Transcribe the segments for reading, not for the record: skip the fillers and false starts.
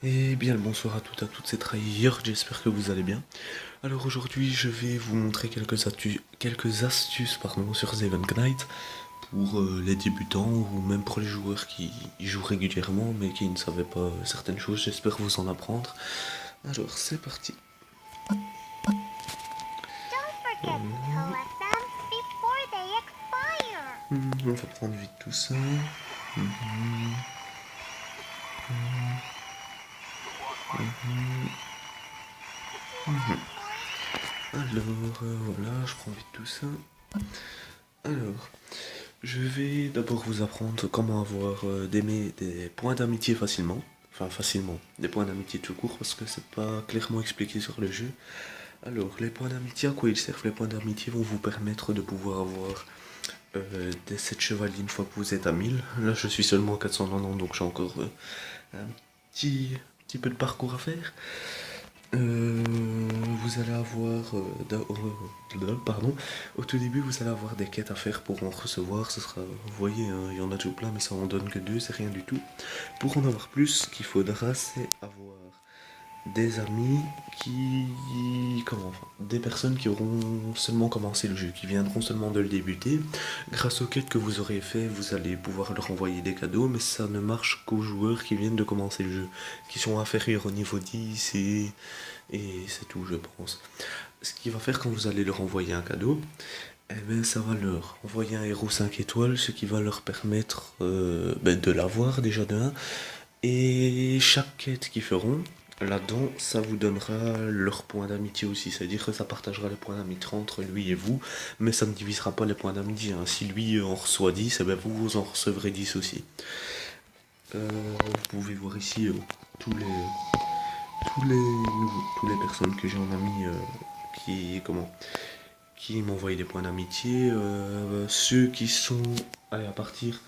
Et bien le bonsoir à toutes, c'est Trahir, j'espère que vous allez bien. Alors aujourd'hui je vais vous montrer quelques astuces sur Seven Knight pour les débutants ou même pour les joueurs qui y jouent régulièrement mais qui ne savaient pas certaines choses, j'espère vous en apprendre. Alors c'est parti. On va prendre vite tout ça. Alors voilà, je prends vite tout ça. Alors, je vais d'abord vous apprendre comment avoir des points d'amitié facilement. Enfin, facilement. Des points d'amitié tout court parce que c'est pas clairement expliqué sur le jeu. Alors, les points d'amitié, à quoi ils servent? Les points d'amitié vont vous permettre de pouvoir avoir des 7 chevaliers une fois que vous êtes à 1000. Là, je suis seulement à 490, donc j'ai encore un petit peu de parcours à faire. Vous allez avoir, pardon, au tout début vous allez avoir des quêtes à faire pour en recevoir. Ce sera, vous voyez, hein, il y en a tout plein, mais ça en donne que deux, c'est rien du tout. Pour en avoir plus, ce qu'il faudra, c'est avoir des amis des personnes qui auront seulement commencé le jeu, qui viendront seulement de le débuter. Grâce aux quêtes que vous aurez fait, vous allez pouvoir leur envoyer des cadeaux, mais ça ne marche qu'aux joueurs qui viennent de commencer le jeu, qui sont inférieurs au niveau 10 et c'est tout, je pense. Ce qui va faire quand vous allez leur envoyer un cadeau, eh ben, ça va leur envoyer un héros 5 étoiles, ce qui va leur permettre de l'avoir déjà de 1. Et chaque quête qu'ils feront, là-dedans, ça vous donnera leur point d'amitié aussi. C'est-à-dire que ça partagera les points d'amitié entre lui et vous, mais ça ne divisera pas les points d'amitié, hein. Si lui en reçoit 10, eh ben vous en recevrez 10 aussi. Vous pouvez voir ici tous les, tous les personnes que j'ai en ami qui, comment, qui m'envoient des points d'amitié. Ceux qui sont, allez, à partir,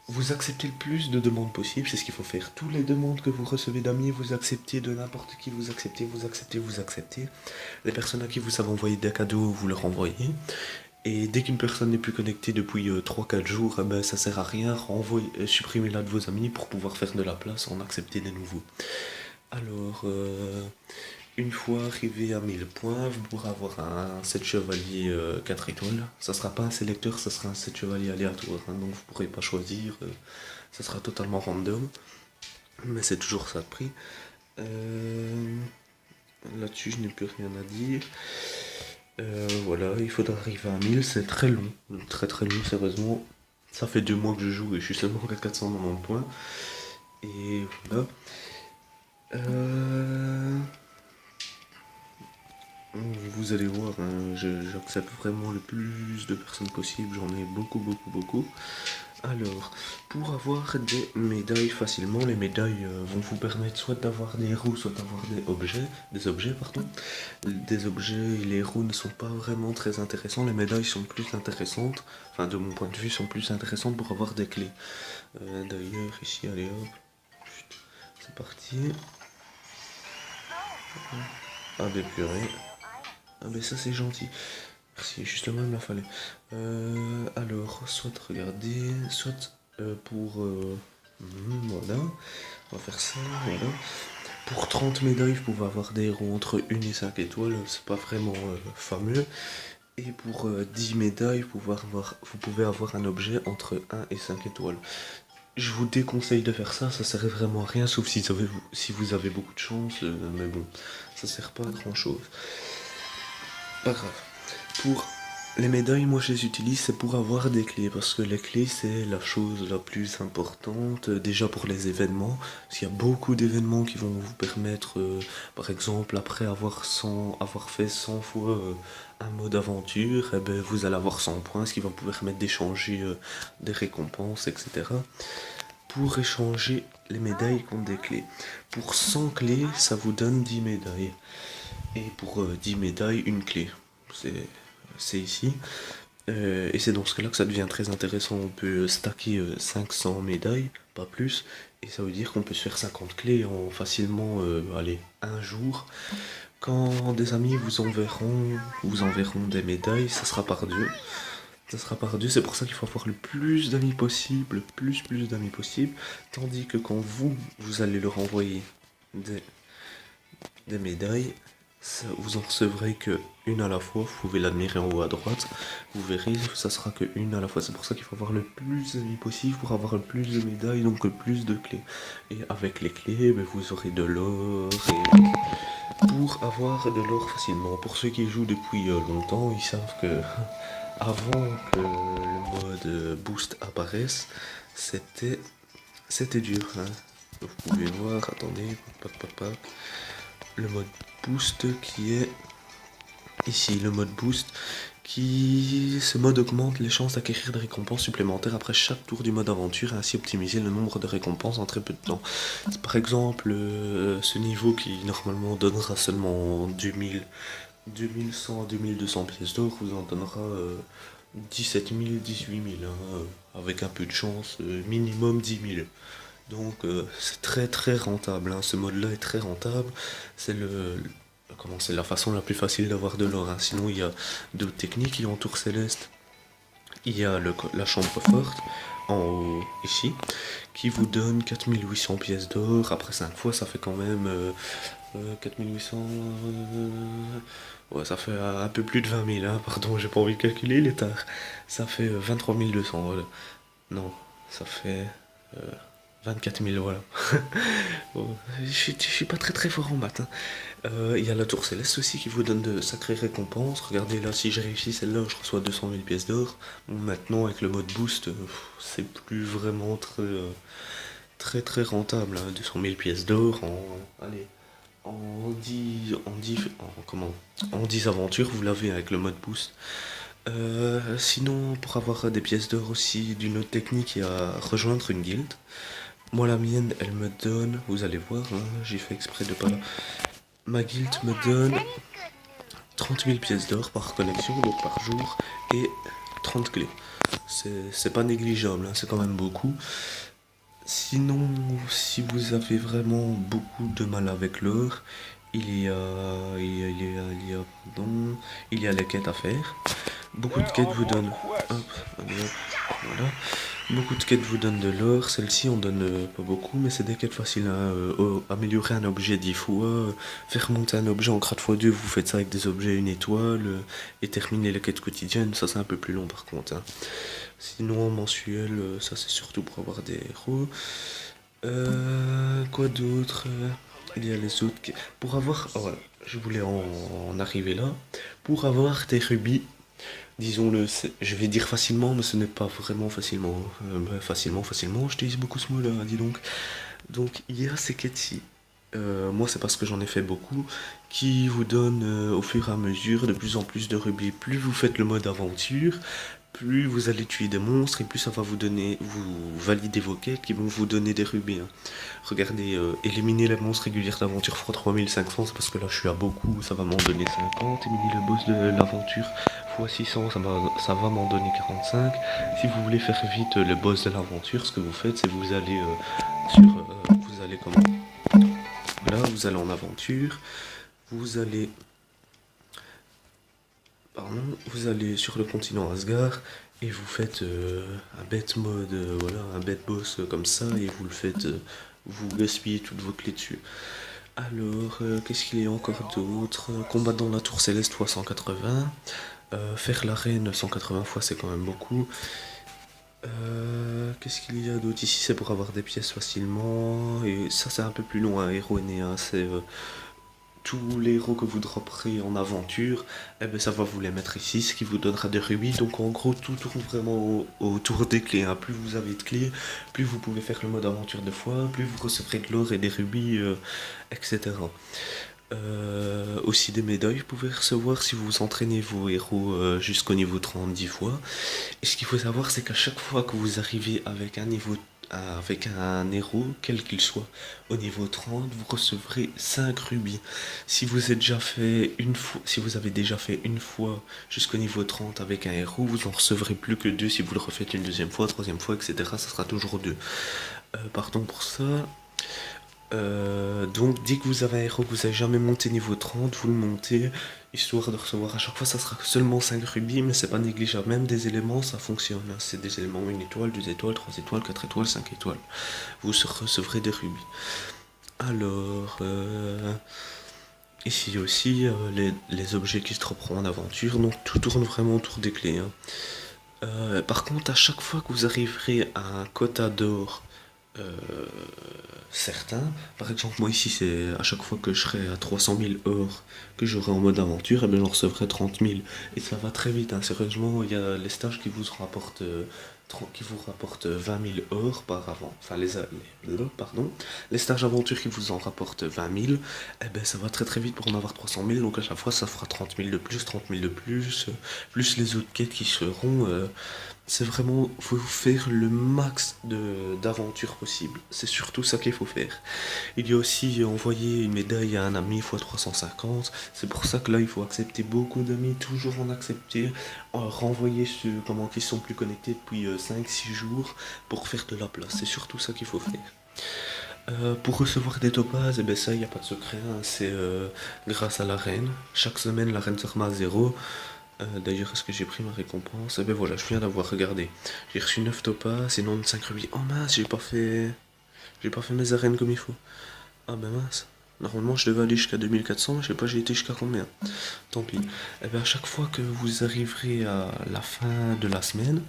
vous acceptez le plus de demandes possibles, c'est ce qu'il faut faire. Toutes les demandes que vous recevez d'amis, vous acceptez de n'importe qui, vous acceptez, vous acceptez, vous acceptez. Les personnes à qui vous savez envoyer des cadeaux, vous leur envoyez. Et dès qu'une personne n'est plus connectée depuis 3-4 jours, eh ben, ça sert à rien, supprimez-la de vos amis pour pouvoir faire de la place, en accepter des nouveaux. Alors, une fois arrivé à 1000 points, vous pourrez avoir un 7 chevalier 4 étoiles. Ça sera pas un sélecteur, ça sera un 7 chevalier aléatoire, hein, donc vous pourrez pas choisir, ça sera totalement random. Mais c'est toujours ça de prix. Là-dessus, je n'ai plus rien à dire. Voilà, il faudra arriver à 1000, c'est très long, très très long, sérieusement. Ça fait 2 mois que je joue et je suis seulement à 490 points. Et voilà. Vous allez voir, hein, j'accepte vraiment le plus de personnes possible, j'en ai beaucoup, beaucoup, beaucoup. Alors, pour avoir des médailles facilement, les médailles vont vous permettre soit d'avoir des roues, soit d'avoir des objets, pardon. Des objets et les roues ne sont pas vraiment très intéressants, les médailles sont plus intéressantes, enfin de mon point de vue sont plus intéressantes pour avoir des clés. D'ailleurs, ici, allez hop, c'est parti. Ah ben purée. Ah ben ça c'est gentil. Merci, justement il me la fallait. Alors, soit regarder, soit pour... voilà, on va faire ça, voilà. Pour 30 médailles, vous pouvez avoir des héros entre 1 et 5 étoiles, c'est pas vraiment fameux. Et pour 10 médailles, vous pouvez avoir un objet entre 1 et 5 étoiles. Je vous déconseille de faire ça, ça sert vraiment à rien, sauf si vous avez beaucoup de chance, mais bon, ça sert pas à grand chose. Pas grave. Pour les médailles, moi je les utilise, c'est pour avoir des clés, parce que les clés c'est la chose la plus importante, déjà pour les événements, parce qu'il y a beaucoup d'événements qui vont vous permettre, par exemple, après avoir fait 100 fois un mode aventure, eh ben, vous allez avoir 100 points, ce qui va vous permettre d'échanger des récompenses, etc. Pour échanger les médailles contre des clés. Pour 100 clés, ça vous donne 10 médailles. Et pour 10 médailles, une clé. C'est ici. Et c'est dans ce cas-là que ça devient très intéressant. On peut stacker 500 médailles, pas plus. Et ça veut dire qu'on peut se faire 50 clés en facilement, allez, un jour. Quand des amis vous enverront des médailles, ça sera par deux. Ça sera par deux, c'est pour ça qu'il faut avoir le plus d'amis possible, plus d'amis possible. Tandis que quand vous allez leur envoyer des, des médailles, vous en recevrez que une à la fois. Vous pouvez l'admirer en haut à droite. Vous verrez, ça sera que une à la fois. C'est pour ça qu'il faut avoir le plus d'amis possible pour avoir le plus de médailles, donc le plus de clés. Et avec les clés, ben, vous aurez de l'or. Et pour avoir de l'or facilement, pour ceux qui jouent depuis longtemps, ils savent que avant que le mode boost apparaisse, c'était dur. Hein. Vous pouvez voir, attendez, le mode boost qui est ici, le mode boost ce mode augmente les chances d'acquérir des récompenses supplémentaires après chaque tour du mode aventure et ainsi optimiser le nombre de récompenses en très peu de temps. Par exemple, ce niveau qui normalement donnera seulement 2100 à 2200 pièces d'or vous en donnera 17 000, 18 000, hein, avec un peu de chance, minimum 10 000. Donc c'est très rentable, hein. Ce mode là est très rentable, c'est c'est la façon la plus facile d'avoir de l'or, hein. Sinon il y a d'autres techniques, il y a en tour céleste, il y a la chambre forte en haut ici qui vous donne 4800 pièces d'or. Après 5 fois ça fait quand même 4800, ouais, ça fait un peu plus de 20 000, hein. Pardon, j'ai pas envie de calculer, il est tard. Ça fait 23 200, voilà. Non, ça fait 24 000, voilà. Bon, je suis pas très fort en maths, hein. Il y a la tour céleste aussi qui vous donne de sacrées récompenses. Regardez là, si je réussis celle-là, je reçois 200 000 pièces d'or. Bon, maintenant, avec le mode boost, c'est plus vraiment très rentable, hein. 200 000 pièces d'or allez, en 10 aventures, vous l'avez avec le mode boost. Sinon, pour avoir des pièces d'or aussi, d'une autre technique, il y a rejoindre une guilde. Moi, la mienne, elle me donne, vous allez voir, hein, j'ai fait exprès de pas là. Ma guilde me donne 30 000 pièces d'or par connexion, donc par jour, et 30 clés. C'est pas négligeable, hein, c'est quand même beaucoup. Sinon, si vous avez vraiment beaucoup de mal avec l'or, il y a les quêtes à faire. Beaucoup de quêtes vous donnent. Hop, allez, hop, voilà. Beaucoup de quêtes vous donnent de l'or. Celle-ci on donne pas beaucoup, mais c'est des quêtes faciles, hein. Améliorer un objet 10 fois, faire monter un objet en grade x2, vous faites ça avec des objets une étoile, et terminer les quêtes quotidiennes, ça c'est un peu plus long par contre, hein. Sinon en mensuel, ça c'est surtout pour avoir des héros. Quoi d'autre? Il y a les autres. Pour avoir. Oh, voilà, je voulais en arriver là. Pour avoir des rubis, disons-le, je vais dire facilement, mais ce n'est pas vraiment facilement. Facilement, je t'ai beaucoup ce mot-là, dis donc. Donc, il y a ces quêtes-ci. Moi, c'est parce que j'en ai fait beaucoup, qui vous donnent au fur et à mesure de plus en plus de rubis. Plus vous faites le mode aventure, plus vous allez tuer des monstres et plus ça va vous valider vos quêtes qui vont vous donner des rubis, hein. Regardez, éliminer les monstres réguliers d'aventure x 3500, c'est parce que là je suis à beaucoup, ça va m'en donner 50. Éliminer le boss de l'aventure x 600, ça va m'en donner 45. Si vous voulez faire vite le boss de l'aventure, ce que vous faites, c'est vous allez vous allez comment? Là, vous allez en aventure, vous allez pardon, vous allez sur le continent Asgard et vous faites un bête mode, voilà, un bête boss comme ça et vous le faites, vous gaspillez toutes vos clés dessus. Alors, qu'est-ce qu'il y a encore d'autre? Combattre dans la tour céleste x 180, faire l'arène 180 fois c'est quand même beaucoup. Qu'est-ce qu'il y a d'autre ici? C'est pour avoir des pièces facilement et ça c'est un peu plus long, hein, héros aîné, hein, c'est tous les héros que vous dropperez en aventure, eh ben ça va vous les mettre ici, ce qui vous donnera des rubis. Donc en gros, tout tourne vraiment autour des clés, hein. Plus vous avez de clés, plus vous pouvez faire le mode aventure 2 fois, plus vous recevrez de l'or et des rubis, etc. Aussi des médailles, vous pouvez recevoir si vous entraînez vos héros jusqu'au niveau 30 10 fois. Et ce qu'il faut savoir, c'est qu'à chaque fois que vous arrivez avec un héros, quel qu'il soit, au niveau 30, vous recevrez 5 rubis. Si vous avez déjà fait une fois jusqu'au niveau 30 avec un héros, vous en recevrez plus que 2 si vous le refaites une deuxième fois, troisième fois, etc. Ça sera toujours 2. Pardon pour ça. Donc dès que vous avez un héros que vous n'avez jamais monté niveau 30, vous le montez, histoire de recevoir à chaque fois, ça sera seulement 5 rubis, mais c'est pas négligeable. Même des éléments, ça fonctionne, hein. C'est des éléments 1 étoile, 2 étoiles, 3 étoiles, 4 étoiles, 5 étoiles. Vous recevrez des rubis. Alors, ici aussi, les objets qui se dropperont en aventure, donc tout tourne vraiment autour des clés, hein. Par contre, à chaque fois que vous arriverez à un quota d'or euh, certain, par exemple, moi ici, c'est à chaque fois que je serai à 300 000 or que j'aurai en mode aventure, et bien j'en recevrai 30 000. Et ça va très vite, hein. Sérieusement, il y a les stages qui vous rapportent 20 000 or par avant. Enfin, pardon. Les stages aventure qui vous en rapportent 20 000, eh ben ça va très très vite pour en avoir 300 000. Donc à chaque fois, ça fera 30 000 de plus, 30 000 de plus, plus les autres quêtes qui seront. C'est vraiment, faut faire le max d'aventures possible. C'est surtout ça qu'il faut faire. Il y a aussi envoyer une médaille à un ami x 350. C'est pour ça que là, il faut accepter beaucoup d'amis, toujours en accepter. Renvoyer ceux qui sont plus connectés depuis 5-6 jours pour faire de la place. C'est surtout ça qu'il faut faire. Pour recevoir des topazes, eh ben ça, il n'y a pas de secret, hein. C'est grâce à la reine. Chaque semaine, la reine se remet à zéro. D'ailleurs, est-ce que j'ai pris ma récompense? Eh ben voilà, je viens d'avoir regardé. J'ai reçu 9 topazes et 5 rubis. Oh mince, j'ai pas fait mes arènes comme il faut. Ah ben mince. Normalement, je devais aller jusqu'à 2400, mais je sais pas, j'ai été jusqu'à combien. Tant pis. Eh ben à chaque fois que vous arriverez à la fin de la semaine,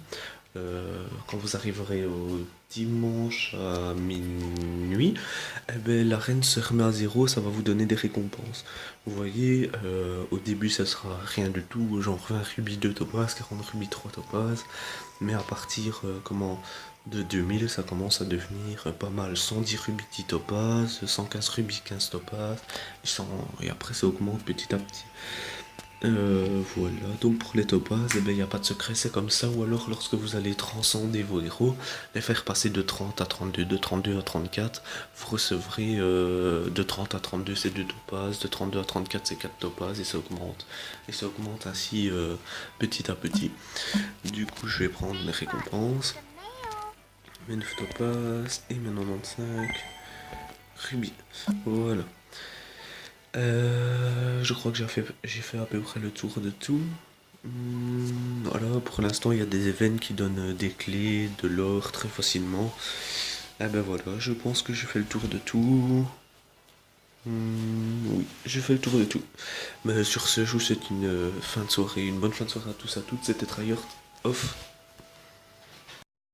quand vous arriverez au dimanche à minuit, eh ben, la reine se remet à zéro, ça va vous donner des récompenses. Vous voyez, au début ça sera rien du tout, genre 20 rubis 2 topazes, 40 rubis 3 topazes, mais à partir de 2000, ça commence à devenir pas mal. 110 rubis 10 topazes, 115 rubis 15 topazes, et après ça augmente petit à petit. Voilà, donc pour les topazes, il n'y a pas de secret, c'est comme ça. Ou alors lorsque vous allez transcender vos héros, les faire passer de 30 à 32, de 32 à 34, vous recevrez de 30 à 32 c'est 2 topazes, de 32 à 34 c'est 4 topazes, et ça augmente. Et ça augmente ainsi petit à petit. Du coup, je vais prendre mes récompenses. Mes 9 topazes et mes 95 rubis. Voilà. Je crois que j'ai fait à peu près le tour de tout. Voilà, pour l'instant, il y a des événements qui donnent des clés, de l'or très facilement. Eh ben voilà, je pense que j'ai fait le tour de tout. Oui, j'ai fait le tour de tout. Mais sur ce, je vous souhaite une fin de soirée, une bonne fin de soirée à tous, à toutes. C'était Tryhard off.